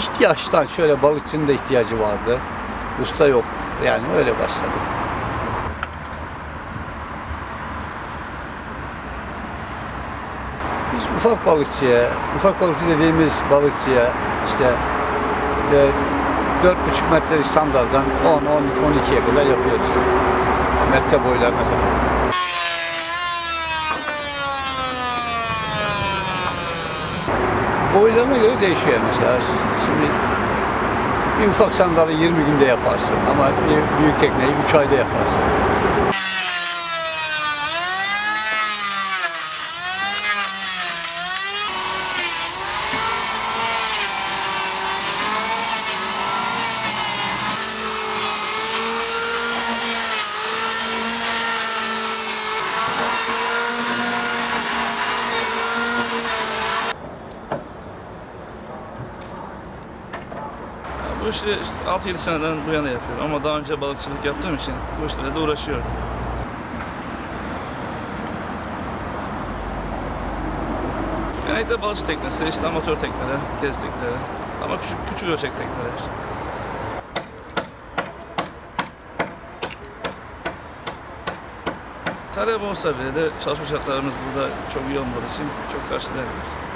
ihtiyaçtan şöyle balıkçının da ihtiyacı vardı. Usta yok. Yani öyle başladık. Biz ufak balıkçı dediğimiz balıkçıya işte 4,5 metrelik sandaldan 10, 12'ye kadar yapıyoruz. Metre boylarına kadar. Boylarına göre değişiyor mesela. Şimdi bir ufak sandalı 20 günde yaparsın ama bir büyük tekneyi 3 ayda yaparsın. Bu işi işte 6-7 seneden bu yana yapıyorum ama daha önce balıkçılık yaptığım için bu işlerle de uğraşıyordum. Genellikle balıkçı teknesi, işte amatör tekneler, gez tekneleri ama küçük ölçek tekneler. Talep olsa bile de çalışma şartlarımız burada çok iyi olmadığı için çok karşılayamıyoruz.